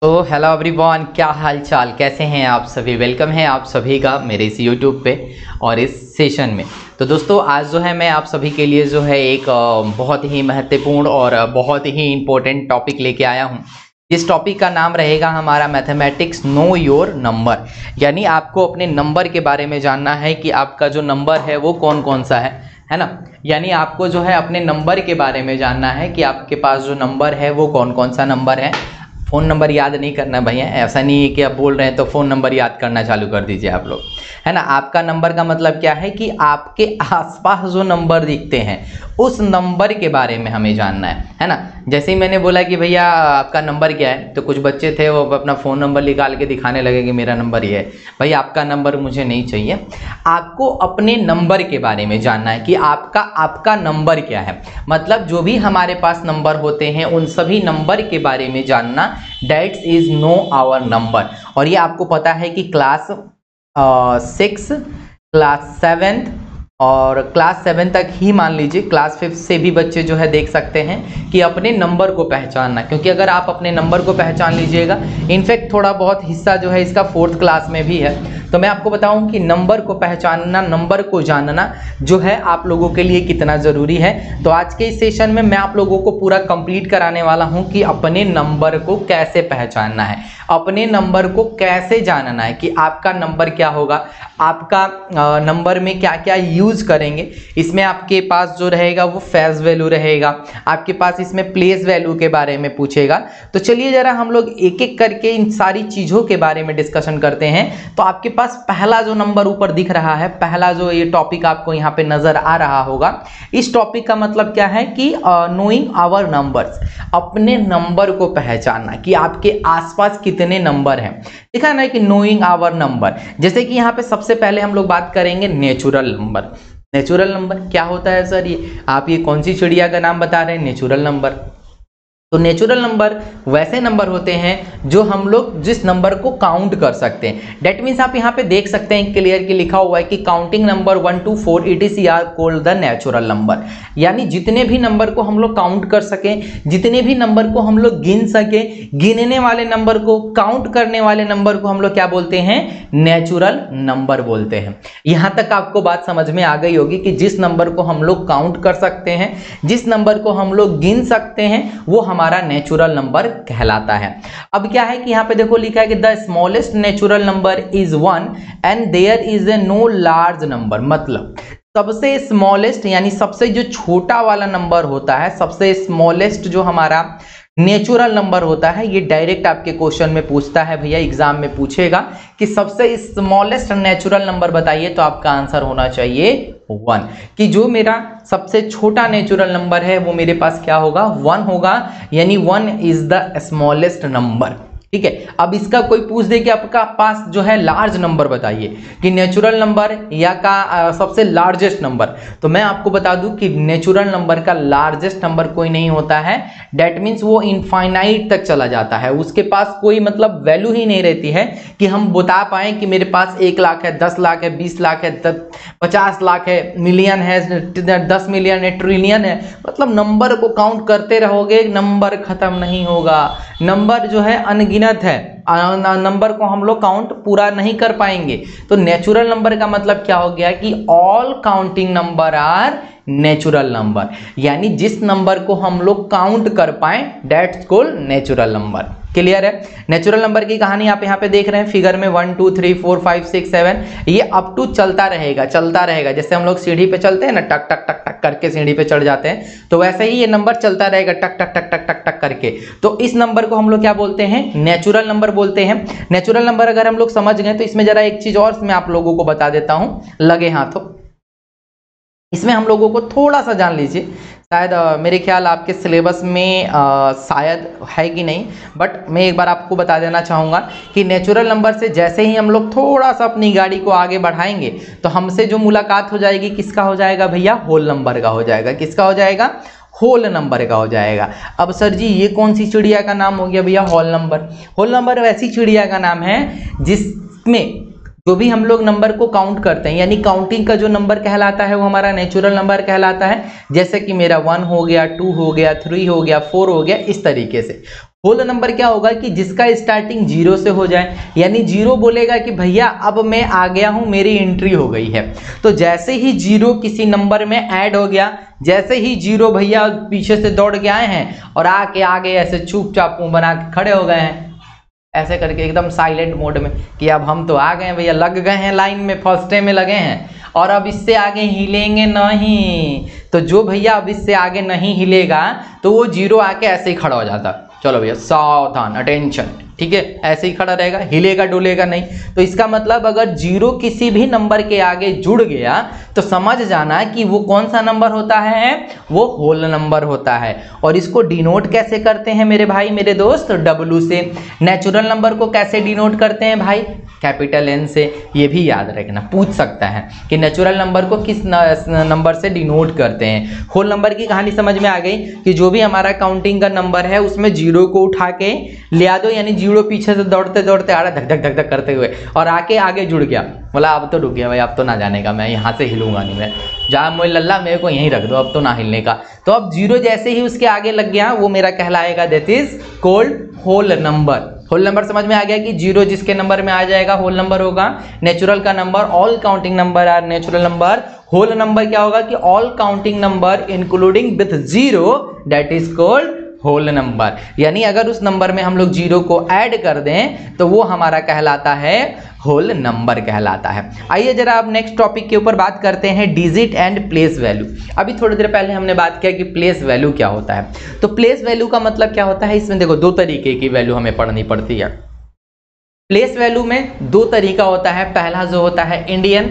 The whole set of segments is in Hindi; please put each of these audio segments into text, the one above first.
तो हेलो एवरीवन, क्या हाल चाल, कैसे हैं आप सभी। वेलकम है आप सभी का मेरे इस यूट्यूब पे और इस सेशन में। तो दोस्तों आज जो है मैं आप सभी के लिए जो है एक बहुत ही महत्वपूर्ण और बहुत ही इम्पोर्टेंट टॉपिक लेके आया हूँ। इस टॉपिक का नाम रहेगा हमारा मैथमेटिक्स नो योर नंबर, यानी आपको अपने नंबर के बारे में जानना है कि आपका जो नंबर है वो कौन कौन सा है ना। यानी आपको जो है अपने नंबर के बारे में जानना है कि आपके पास जो नंबर है वो कौन कौन सा नंबर है। फ़ोन नंबर याद नहीं करना भैया, ऐसा नहीं है कि आप बोल रहे हैं तो फ़ोन नंबर याद करना चालू कर दीजिए आप लोग, है ना। आपका नंबर का मतलब क्या है कि आपके आसपास जो नंबर दिखते हैं उस नंबर के बारे में हमें जानना है ना। जैसे ही मैंने बोला कि भैया आपका नंबर क्या है, तो कुछ बच्चे थे वो अपना फ़ोन नंबर निकाल के दिखाने लगे कि मेरा नंबर ये है। भाई आपका नंबर मुझे नहीं चाहिए, आपको अपने नंबर के बारे में जानना है कि आपका नंबर क्या है। मतलब जो भी हमारे पास नंबर होते हैं उन सभी नंबर के बारे में जानना, that's is no hour number. और ये आपको पता है कि क्लास 6, क्लास 7 और क्लास 7 तक ही मान लीजिए, क्लास 5 से भी बच्चे जो है देख सकते हैं कि अपने नंबर को पहचानना। क्योंकि अगर आप अपने नंबर को पहचान लीजिएगा, इनफैक्ट थोड़ा बहुत हिस्सा जो है इसका 4th क्लास में भी है, तो मैं आपको बताऊं कि नंबर को पहचानना, नंबर को जानना जो है आप लोगों के लिए कितना ज़रूरी है। तो आज के इस सेशन में मैं आप लोगों को पूरा कंप्लीट कराने वाला हूं कि अपने नंबर को कैसे पहचानना है, अपने नंबर को कैसे जानना है कि आपका नंबर क्या होगा, आपका नंबर में क्या क्या यूज करेंगे। इसमें आपके पास जो रहेगा वो फेस वैल्यू रहेगा, आपके पास इसमें प्लेस वैल्यू के बारे में पूछेगा। तो चलिए जरा हम लोग एक एक करके इन सारी चीज़ों के बारे में डिस्कशन करते हैं। तो आपके पास पहला जो नंबर ऊपर दिख रहा है, पहला जो ये टॉपिक आपको यहाँ पे नजर आ रहा होगा, इस टॉपिक का मतलब क्या है कि नोइंग आवर नंबर्स, अपने नंबर को पहचानना कि आपके आसपास कितने नंबर हैं। देखा ना कि नोइंग आवर नंबर, जैसे कि यहाँ पे सबसे पहले हम लोग बात करेंगे नेचुरल नंबर। नेचुरल नंबर क्या होता है सर, ये आप ये कौन सी चिड़िया का नाम बता रहे हैं, नेचुरल नंबर। तो नेचुरल नंबर वैसे नंबर होते हैं जो हम लोग जिस नंबर को काउंट कर सकते हैं। डेट मीन्स आप यहाँ पे देख सकते हैं क्लियर कि लिखा हुआ है कि counting number 1 to 4 ETC are called the natural number. यानी जितने भी नंबर को हम लोग काउंट कर सकें, जितने भी नंबर को हम लोग गिन सकें, गिनने वाले नंबर को, काउंट करने वाले नंबर को हम लोग क्या बोलते हैं, नेचुरल नंबर बोलते हैं। यहाँ तक आपको बात समझ में आ गई होगी कि जिस नंबर को हम लोग काउंट कर सकते हैं, जिस नंबर को हम लोग गिन सकते हैं, वो हमारा नेचुरल नंबर कहलाता है। अब क्या है कि यहाँ पे देखो लिखा है कि the smallest natural number is 1 and there is a no large number. मतलब सबसे स्मॉलेस्ट यानी सबसे जो छोटा वाला नंबर होता है, सबसे स्मॉलेस्ट जो हमारा नेचुरल नंबर होता है, ये डायरेक्ट आपके क्वेश्चन में पूछता है भैया, एग्जाम में पूछेगा कि सबसे स्मॉलेस्ट नेचुरल नंबर बताइए, तो आपका आंसर होना चाहिए 1, कि जो मेरा सबसे छोटा नेचुरल नंबर है वो मेरे पास क्या होगा, 1 होगा। यानी 1 इज द स्मॉलेस्ट नंबर। ठीक है, अब इसका कोई पूछ दे कि आपका पास जो है लार्ज नंबर बताइए, कि नेचुरल नंबर या का सबसे लार्जेस्ट नंबर, तो मैं आपको बता दूं कि नेचुरल नंबर का लार्जेस्ट नंबर कोई नहीं होता है। डेट मीन्स वो इनफाइनाइट तक चला जाता है, उसके पास कोई मतलब वैल्यू ही नहीं रहती है कि हम बता पाए कि मेरे पास 1 लाख है, 10 लाख है, 20 लाख है, 50 लाख है, मिलियन है, 10 मिलियन है, ट्रिलियन है। मतलब नंबर को काउंट करते रहोगे, नंबर खत्म नहीं होगा। नंबर जो है अनगिनत है, नंबर को हम लोग काउंट पूरा नहीं कर पाएंगे। तो नेचुरल नंबर का मतलब क्या हो गया कि all counting number are natural number, यानी जिस नंबर को हम लोग काउंट कर पाए that's called natural number. Clear है। नेचुरल नंबर की कहानी आप यहाँ पे देख रहे हैं फिगर में 1 2 3 4 5 6 7, ये अप टू चलता रहेगा, चलता रहेगा। जैसे हम लोग सीढ़ी पे चलते हैं ना, टक टक टक टक करके सीढ़ी पे चढ़ जाते हैं, तो वैसे ही ये नंबर चलता रहेगा, टक टक टक टक टक टक करके। तो इस नंबर को हम लोग क्या बोलते हैं, नेचुरल नंबर बोलते हैं। नेचुरल नंबर अगर हम लोग समझ गए तो इसमें जरा एक चीज और मैं आप लोगों को बता देता हूं, लगे हाथों। इसमें हम लोगों को थोड़ा सा जान लीजिए, शायद मेरे ख्याल आपके सिलेबस में शायद है कि नहीं, बट मैं एक बार आपको बता देना चाहूँगा कि नेचुरल नंबर से जैसे ही हम लोग थोड़ा सा अपनी गाड़ी को आगे बढ़ाएंगे तो हमसे जो मुलाकात हो जाएगी किसका हो जाएगा भैया, होल नंबर का हो जाएगा। किसका हो जाएगा, होल नंबर का हो जाएगा। अब सर जी ये कौन सी चिड़िया का नाम हो गया भैया, होल नंबर। होल नंबर वैसी चिड़िया का नाम है जिसमें जो भी हम लोग नंबर को काउंट करते हैं, यानी काउंटिंग का जो नंबर कहलाता है वो हमारा नेचुरल नंबर कहलाता है। जैसे कि मेरा 1 हो गया, 2 हो गया, 3 हो गया, 4 हो गया, इस तरीके से होल नंबर क्या होगा कि जिसका स्टार्टिंग 0 से हो जाए, यानी 0 बोलेगा कि भैया अब मैं आ गया हूं, मेरी एंट्री हो गई है। तो जैसे ही 0 किसी नंबर में ऐड हो गया, जैसे ही 0 भैया पीछे से दौड़ के आए हैं और आके आगे ऐसे चुपचाप मुंह बना के खड़े हो गए हैं, ऐसे करके एकदम साइलेंट मोड में कि अब हम तो आ गए भैया, लग गए हैं लाइन में, फर्स्ट डे में लगे हैं और अब इससे आगे हिलेंगे नहीं। तो जो भैया अब इससे आगे नहीं हिलेगा तो वो 0 आके ऐसे ही खड़ा हो जाता, चलो भैया सावधान, अटेंशन, ठीक है, ऐसे ही खड़ा रहेगा, हिलेगा डुलेगा नहीं। तो इसका मतलब अगर 0 किसी भी नंबर के आगे जुड़ गया तो समझ जाना कि वो कौन सा नंबर होता है, वो होल नंबर होता है। और इसको डिनोट कैसे करते हैं मेरे भाई मेरे दोस्त, W से। नेचुरल नंबर को कैसे डिनोट करते हैं भाई, कैपिटल N से। ये भी याद रखना, पूछ सकता है कि नेचुरल नंबर को किस नंबर से डिनोट करते हैं। होल नंबर की कहानी समझ में आ गई कि जो भी हमारा काउंटिंग का नंबर है उसमें 0 को उठा के ले आ दो, यानी 0 पीछे से दौड़ते दौड़ते आ रहा, धक धक धक धक करते हुए, और आके आगे जुड़ गया, बोला अब तो रुक गया भाई, अब तो ना जाने का, मैं यहाँ से हिलूंगा नहीं, मैं जा मोई लल्ला मेरे को यहीं रख दो, अब तो ना हिलने का। तो अब 0 जैसे ही उसके आगे लग गया वो मेरा कहलाएगा that is called whole number. Whole number समझ में आ गया कि 0 जिसके नंबर में आ जाएगा होल नंबर होगा। नेचुरल का number, all counting number are natural number. Whole number क्या होगा कि all counting number including with 0 that is called whole number. यानी अगर उस नंबर में हम लोग 0 को ऐड कर दें तो वो हमारा कहलाता है होल नंबर कहलाता है। आइए जरा अब नेक्स्ट टॉपिक के ऊपर बात करते हैं, डिजिट एंड प्लेस वैल्यू। अभी थोड़ी देर पहले हमने बात किया कि प्लेस वैल्यू क्या होता है। तो प्लेस वैल्यू का मतलब क्या होता है, इसमें देखो 2 तरीके की वैल्यू हमें पढ़नी पड़ती है। प्लेस वैल्यू में 2 तरीका होता है। पहला जो होता है इंडियन,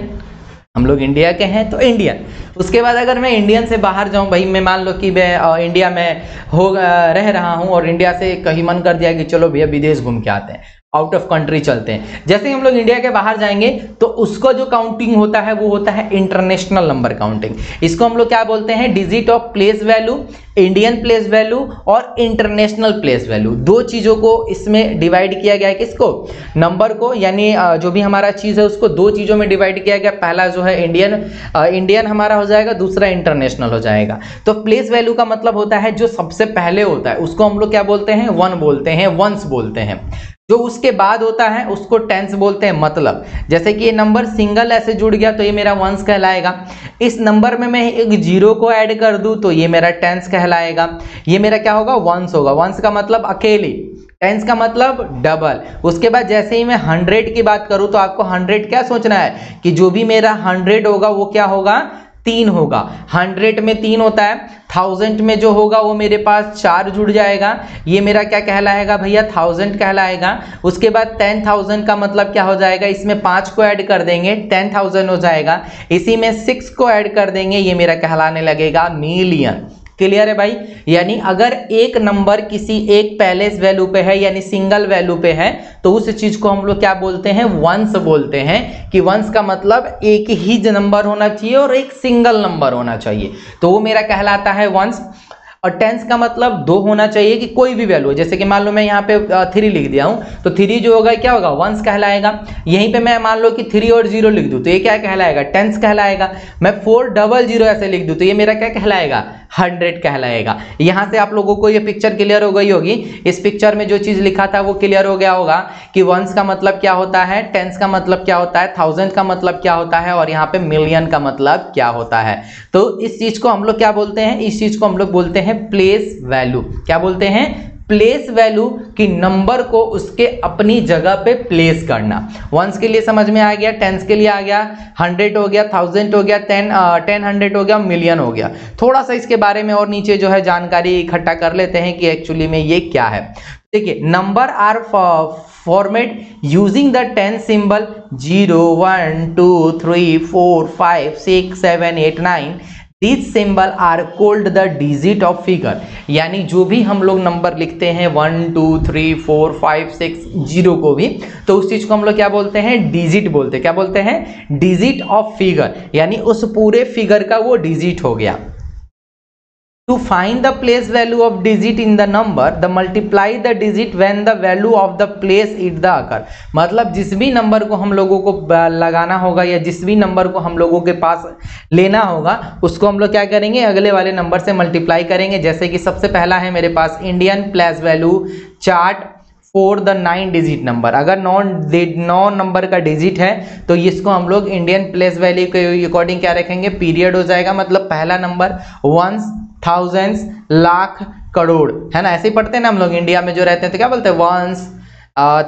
हम लोग इंडिया के हैं तो इंडियन। उसके बाद अगर मैं इंडियन से बाहर जाऊं, भाई मैं मान लो कि मैं इंडिया में रह रहा हूं और इंडिया से कहीं मन कर दिया कि चलो भैया विदेश घूम के आते हैं, आउट ऑफ कंट्री चलते हैं। जैसे ही हम लोग इंडिया के बाहर जाएंगे तो उसका जो काउंटिंग होता है वो होता है इंटरनेशनल नंबर काउंटिंग। इसको हम लोग क्या बोलते हैं, digit of place value, Indian place value और इंटरनेशनल प्लेस वैल्यू। 2 चीजों को इसमें डिवाइड किया गया है। किसको, नंबर को, यानी जो भी हमारा चीज है उसको 2 चीजों में डिवाइड किया गया। पहला जो है इंडियन हमारा हो जाएगा, दूसरा इंटरनेशनल हो जाएगा। तो प्लेस वैल्यू का मतलब होता है जो सबसे पहले होता है उसको हम लोग क्या बोलते हैं, 1 बोलते हैं, वंस बोलते हैं। जो उसके बाद होता है उसको टेंस बोलते हैं। मतलब जैसे कि ये नंबर सिंगल ऐसे जुड़ गया तो ये मेरा वंस कहलाएगा। इस नंबर में मैं एक 0 को ऐड कर दूं तो ये मेरा टेंस कहलाएगा। ये मेरा क्या होगा, वंस होगा। वंस का मतलब अकेली, टेंस का मतलब डबल। उसके बाद जैसे ही मैं 100 की बात करूं तो आपको 100 क्या सोचना है कि जो भी मेरा 100 होगा वो क्या होगा, 3 होगा। 100 में 3 होता है। 1000 में जो होगा वो मेरे पास 4 जुड़ जाएगा, ये मेरा क्या कहलाएगा भैया, 1000 कहलाएगा। उसके बाद 10,000 का मतलब क्या हो जाएगा, इसमें 5 को ऐड कर देंगे 10,000 हो जाएगा। इसी में 6 को ऐड कर देंगे, ये मेरा कहलाने लगेगा मिलियन। क्लियर है भाई। यानी अगर एक नंबर किसी एक पैलेस वैल्यू पे है यानी सिंगल वैल्यू पे है तो उस चीज को हम लोग क्या बोलते हैं, वंस बोलते हैं। कि वंस का मतलब एक ही नंबर होना चाहिए और एक सिंगल नंबर होना चाहिए, तो वो मेरा कहलाता है वंस। और टेंस का मतलब 2 होना चाहिए कि कोई भी वैल्यू, जैसे कि मान लो मैं यहाँ पे 3 लिख दिया हूँ तो 3 जो होगा क्या होगा, वंस कहलाएगा। यहीं पे मैं मान लो कि 3 और 0 लिख दूँ तो ये क्या कहलाएगा, टेंस कहलाएगा। मैं 400 ऐसे लिख दूँ तो ये मेरा क्या कहलाएगा, 100 कहलाएगा। यहाँ से आप लोगों को ये पिक्चर क्लियर हो गई होगी। इस पिक्चर में जो चीज लिखा था वो क्लियर हो गया होगा कि वंस का मतलब क्या होता है, टेंस का मतलब क्या होता है, 1000 का मतलब क्या होता है और यहाँ पे मिलियन का मतलब क्या होता है। तो इस चीज को हम लोग क्या बोलते हैं, इस चीज को हम लोग बोलते हैं प्लेस वैल्यू। क्या बोलते हैं, प्लेस वैल्यू। कि नंबर को उसके अपनी जगह पे प्लेस करना। वंस के लिए समझ में आ गया, टेंस के लिए आ गया, 100 हो गया, 1000 हो गया, 10 हो गया, मिलियन हो गया। थोड़ा सा इसके बारे में और नीचे जो है जानकारी इकट्ठा कर लेते हैं कि एक्चुअली में ये क्या है। देखिए, number are format using the 10 symbol 0 1 2 3 4 5 6 7 8 9। These symbol are called the digit of figure। यानी जो भी हम लोग नंबर लिखते हैं 1 2 3 4 5 6 0 को भी, तो उस चीज को हम लोग क्या बोलते हैं, डिजिट बोलते हैं। क्या बोलते हैं, डिजिट ऑफ फिगर। यानी उस पूरे फिगर का वो डिजिट हो गया। To find the place value of digit in the number, the multiply the digit when the value of the place it the occur। मतलब जिस भी नंबर को हम लोगों को लगाना होगा या जिस भी नंबर को हम लोगों के पास लेना होगा उसको हम लोग क्या करेंगे, अगले वाले नंबर से मल्टीप्लाई करेंगे। जैसे कि सबसे पहला है मेरे पास Indian place value chart for the 9 digit number. अगर 9 नंबर का डिजिट है तो इसको हम लोग इंडियन प्लेस वैल्यू के अकॉर्डिंग क्या रखेंगे, पीरियड हो जाएगा। मतलब पहला number once, thousands, lakh, crore, है ना, ऐसे ही पढ़ते हैं ना हम लोग इंडिया में जो रहते हैं, तो क्या बोलते हैं, वंस,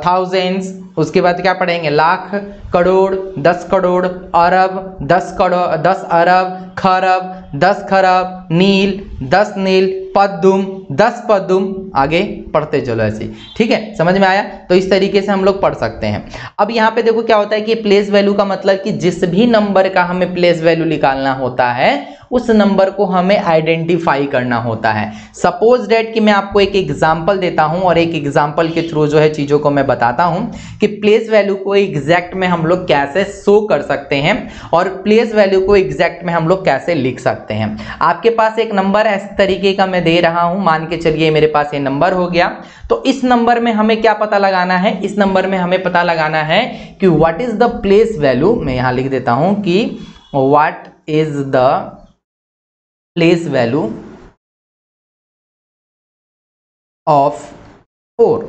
थाउजेंड्स, उसके बाद क्या पढ़ेंगे, लाख, करोड़, 10 करोड़, अरब, 10 करोड़, 10 अरब, खरब, 10 खरब, नील, 10 नील, पद्दुम, 10 पद्दुम, आगे पढ़ते चलो ऐसे। ठीक है, समझ में आया। तो इस तरीके से हम लोग पढ़ सकते हैं। अब यहाँ पे देखो क्या होता है कि प्लेस वैल्यू का मतलब कि जिस भी नंबर का हमें प्लेस वैल्यू निकालना होता है उस नंबर को हमें आइडेंटिफाई करना होता है। सपोज डेट कि मैं आपको एक एग्जांपल देता हूं और एक एग्जांपल के थ्रू जो है चीजों को मैं बताता हूं कि प्लेस वैल्यू को एग्जैक्ट में हम लोग कैसे शो कर सकते हैं और प्लेस वैल्यू को एग्जैक्ट में हम लोग कैसे लिख सकते हैं। आपके पास एक नंबर इस तरीके का मैं दे रहा हूं, मान के चलिए मेरे पास ये नंबर हो गया। तो इस नंबर में हमें क्या पता लगाना है, इस नंबर में हमें पता लगाना है कि what is the place value. मैं यहां लिख देता हूं कि what is the place value of 4,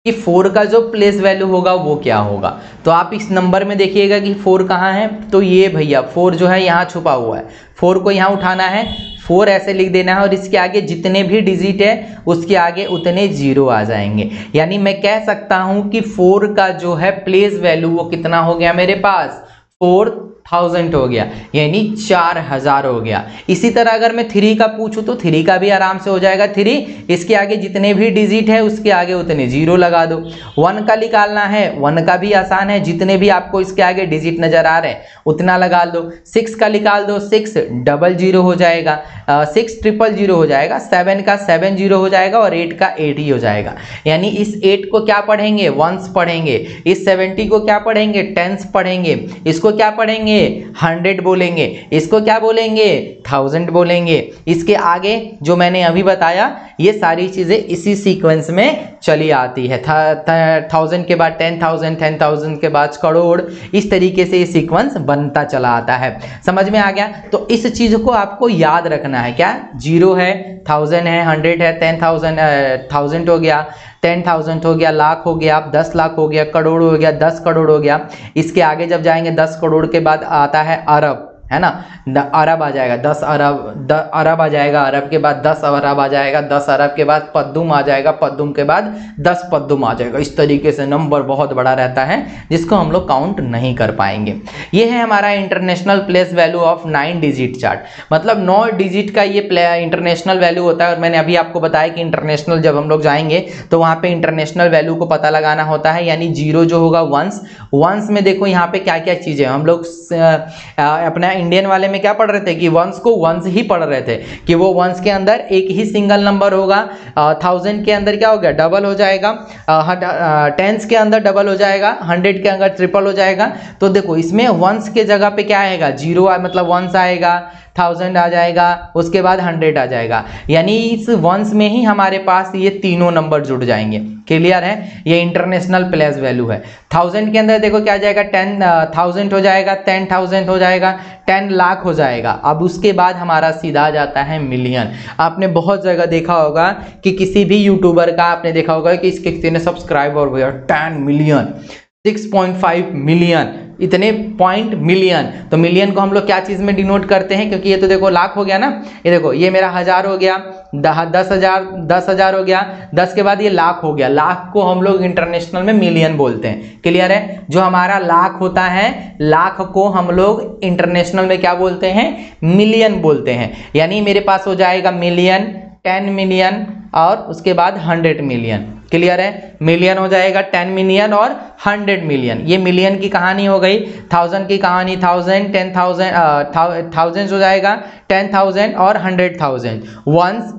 कि 4 का जो प्लेस वैल्यू होगा वो क्या होगा। तो आप इस नंबर में देखिएगा कि 4 कहाँ है, तो ये भैया 4 जो है यहाँ छुपा हुआ है। 4 को यहाँ उठाना है, 4 ऐसे लिख देना है और इसके आगे जितने भी डिजिट है उसके आगे उतने जीरो आ जाएंगे। यानी मैं कह सकता हूं कि 4 का जो है प्लेस वैल्यू वो कितना हो गया मेरे पास, 4000 हो गया, यानी 4000 हो गया। इसी तरह अगर मैं 3 का पूछूं तो 3 का भी आराम से हो जाएगा। 3 इसके आगे जितने भी डिजिट है उसके आगे उतने जीरो लगा दो। 1 का निकालना है, 1 का भी आसान है, जितने भी आपको इसके आगे डिजिट नजर आ रहे हैं उतना लगा दो। 6 का निकाल दो, 6 00 हो जाएगा, 6 000 हो जाएगा, 7 का 70 हो जाएगा और 8 का 80 हो जाएगा। यानी इस 8 को क्या पढ़ेंगे, वंस पढ़ेंगे, इस 70 को क्या पढ़ेंगे, टेंस पढ़ेंगे, इसको क्या पढ़ेंगे, 100 बोलेंगे, इसको क्या बोलेंगे, 1000 बोलेंगे। इसके आगे जो मैंने अभी बताया ये सारी चीजें इसी सीक्वेंस में चली आती है। 1000 के बाद 10,000, 10,000 के बाद करोड़, इस तरीके से ये सीक्वेंस बनता चला आता है। समझ में आ गया। तो इस चीज को आपको याद रखना है। क्या, 0 है, 1000 है, 100 है, 10,000 हो गया, 10,000 हो गया, लाख हो गया, 10 लाख हो गया, करोड़ हो गया, 10 करोड़ हो गया। इसके आगे जब जाएंगे 10 करोड़ के बाद आता है अरब, है ना, अरब आ जाएगा, 10 अरब, अरब आ जाएगा, अरब के बाद 10 अरब आ जाएगा, 10 अरब के बाद पद्दुम आ जाएगा, पद्दुम के बाद 10 पद्दुम आ जाएगा। इस तरीके से नंबर बहुत बड़ा रहता है जिसको हम लोग काउंट नहीं कर पाएंगे। ये है हमारा international place value of 9 digit chart. मतलब 9 डिजिट का ये इंटरनेशनल वैल्यू होता है। और मैंने अभी आपको बताया कि इंटरनेशनल जब हम लोग जाएंगे तो वहां पे इंटरनेशनल वैल्यू को पता लगाना होता है। यानी 0 जो होगा वंस, वंस में देखो यहाँ पे क्या क्या चीजें हम लोग अपना इंडियन वाले में क्या पढ़ रहे थे कि वंस को वंस ही पढ़ रहे थे कि वो वंस के अंदर एक ही सिंगल नंबर होगा। 1000 के अंदर क्या हो गया, डबल हो जाएगा, 10s के अंदर डबल हो जाएगा, 100 के अंदर ट्रिपल हो जाएगा। तो देखो इसमें वंस के जगह पे क्या आएगा, 0 मतलब वंस आएगा, 1000 आ जाएगा, उसके बाद 100 आ जाएगा। यानी इस वंस में ही हमारे पास ये तीनों नंबर जुड़ जाएंगे। क्लियर है, ये इंटरनेशनल प्लेस वैल्यू है। 1000 के अंदर देखो क्या आ जाएगा, 10,000 हो जाएगा, 10,000 हो जाएगा, 10 लाख हो जाएगा। अब उसके बाद हमारा सीधा आ जाता है मिलियन। आपने बहुत जगह देखा होगा कि किसी भी यूट्यूबर का आपने देखा होगा कि इसके कितने सब्सक्राइबर हो गया, 10 मिलियन, 6.5 मिलियन, इतने पॉइंट मिलियन। तो मिलियन को हम लोग क्या चीज में डिनोट करते हैं, क्योंकि ये तो देखो लाख हो गया ना, ये देखो ये मेरा 1000 हो गया, 10,000 हो गया, 10 के बाद ये लाख हो गया। लाख को हम लोग इंटरनेशनल में मिलियन बोलते हैं। क्लियर है, जो हमारा लाख होता है, लाख को हम लोग इंटरनेशनल में क्या बोलते हैं, मिलियन बोलते हैं। यानी मेरे पास हो जाएगा मिलियन, 10 मिलियन और उसके बाद 100 मिलियन। क्लियर है, मिलियन हो जाएगा, 10 मिलियन और 100 मिलियन। ये मिलियन की कहानी हो गई। 1000 की कहानी 1000, 10,000 थाउजेंड्स हो जाएगा, 10,000 और 100,000, वंस,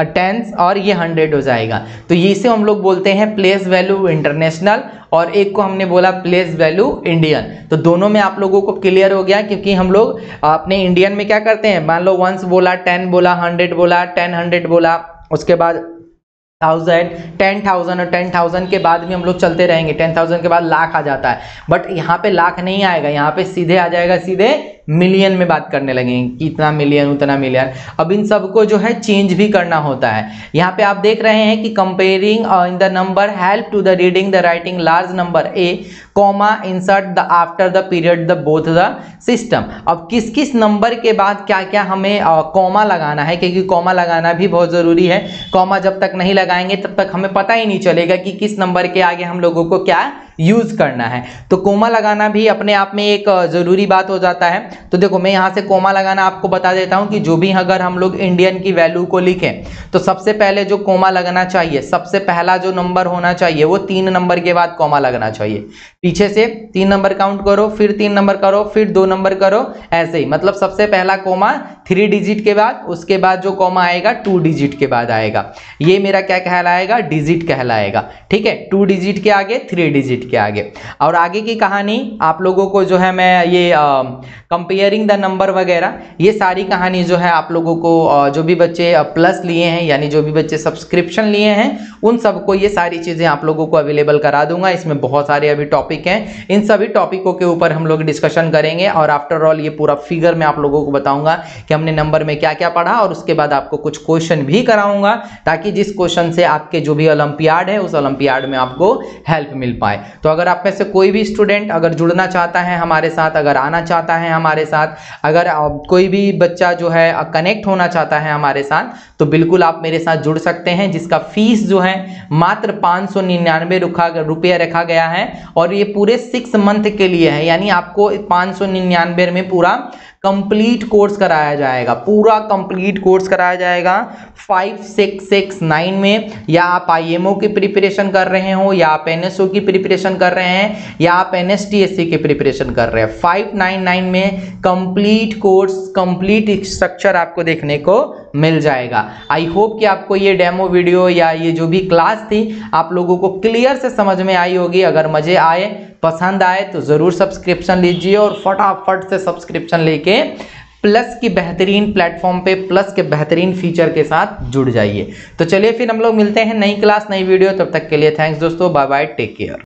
टेंस और ये 100 हो जाएगा। तो ये इसे हम लोग बोलते हैं प्लेस वैल्यू इंटरनेशनल और एक को हमने बोला प्लेस वैल्यू इंडियन। तो दोनों में आप लोगों को क्लियर हो गया, क्योंकि हम लोग अपने इंडियन में क्या करते हैं, मान लो वंस बोला, 10 बोला, 100 बोला, 10 100 बोला, उसके बाद 1000, 10,000 और 10,000 के बाद भी हम लोग चलते रहेंगे। 10,000 के बाद लाख आ जाता है, बट यहाँ पे लाख नहीं आएगा, यहाँ पे सीधे आ जाएगा, सीधे मिलियन में बात करने लगेंगे कि इतना मिलियन उतना मिलियन। अब इन सबको जो है चेंज भी करना होता है। यहाँ पे आप देख रहे हैं कि comparing in the number help to the reading the writing large number a comma insert the after the period the both the system. अब किस किस नंबर के बाद क्या क्या हमें कॉमा लगाना है, क्योंकि कॉमा लगाना भी बहुत जरूरी है। कॉमा जब तक नहीं लगाएंगे तब तक हमें पता ही नहीं चलेगा कि किस नंबर के आगे हम लोगों को क्या यूज करना है। तो कोमा लगाना भी अपने आप में एक जरूरी बात हो जाता है। तो देखो मैं यहाँ से कोमा लगाना आपको बता देता हूँ कि जो भी अगर हम लोग इंडियन की वैल्यू को लिखें तो सबसे पहले जो कोमा लगना चाहिए, सबसे पहला जो नंबर होना चाहिए वो 3 नंबर के बाद कोमा लगना चाहिए। पीछे से 3 नंबर काउंट करो, फिर 3 नंबर करो, फिर 2 नंबर करो, ऐसे ही। मतलब सबसे पहला कोमा 3 डिजिट के बाद, उसके बाद जो कोमा आएगा 2 डिजिट के बाद आएगा। ये मेरा क्या कहलाएगा, डिजिट कहलाएगा। ठीक है, 2 डिजिट के आगे 3 डिजिट के आगे। और आगे की कहानी आप लोगों को जो है मैं ये कंपेयरिंग द नंबर वगैरह ये सारी कहानी जो है आप लोगों को जो भी बच्चे प्लस लिए हैं यानी जो भी बच्चे सब्सक्रिप्शन लिए हैं उन सबको ये सारी चीज़ें आप लोगों को अवेलेबल करा दूंगा। इसमें बहुत सारे अभी टॉपिक हैं, इन सभी टॉपिकों के ऊपर हम लोग डिस्कशन करेंगे। और आफ्टर ऑल ये पूरा फिगर मैं आप लोगों को बताऊंगा कि हमने नंबर में क्या क्या पढ़ा, और उसके बाद आपको कुछ क्वेश्चन भी कराऊंगा ताकि जिस क्वेश्चन से आपके जो भी ओलंपियाड है उस ओलंपियाड में आपको हेल्प मिल पाए। तो अगर आप में से कोई भी स्टूडेंट अगर जुड़ना चाहता है हमारे साथ, अगर आना चाहता है हमारे साथ, अगर कोई भी बच्चा जो है कनेक्ट होना चाहता है हमारे साथ, तो बिल्कुल आप मेरे साथ जुड़ सकते हैं, जिसका फीस जो है मात्र 599 रुपया रखा गया है। और ये पूरे 6 मंथ के लिए है, यानी आपको 599 में पूरा कंप्लीट कोर्स कराया जाएगा, पूरा कंप्लीट कोर्स कराया जाएगा 5669 में। या आप आईएमओ की प्रिपरेशन कर रहे हो, या आप एनएसओ की प्रिपरेशन कर रहे हैं, या आप एनएसटीएससी की प्रिपरेशन कर रहे हैं, 599 में कंप्लीट कोर्स, कंप्लीट स्ट्रक्चर आपको देखने को मिल जाएगा। आई होप कि आपको ये डेमो वीडियो या ये जो भी क्लास थी आप लोगों को क्लियर से समझ में आई होगी। अगर मजे आए, पसंद आए तो ज़रूर सब्सक्रिप्शन लीजिए और फटाफट से सब्सक्रिप्शन लेके प्लस की बेहतरीन प्लेटफॉर्म पे प्लस के बेहतरीन फीचर के साथ जुड़ जाइए। तो चलिए फिर हम लोग मिलते हैं नई क्लास नई वीडियो, तब तक के लिए थैंक्स दोस्तों, बाय बाय, टेक केयर।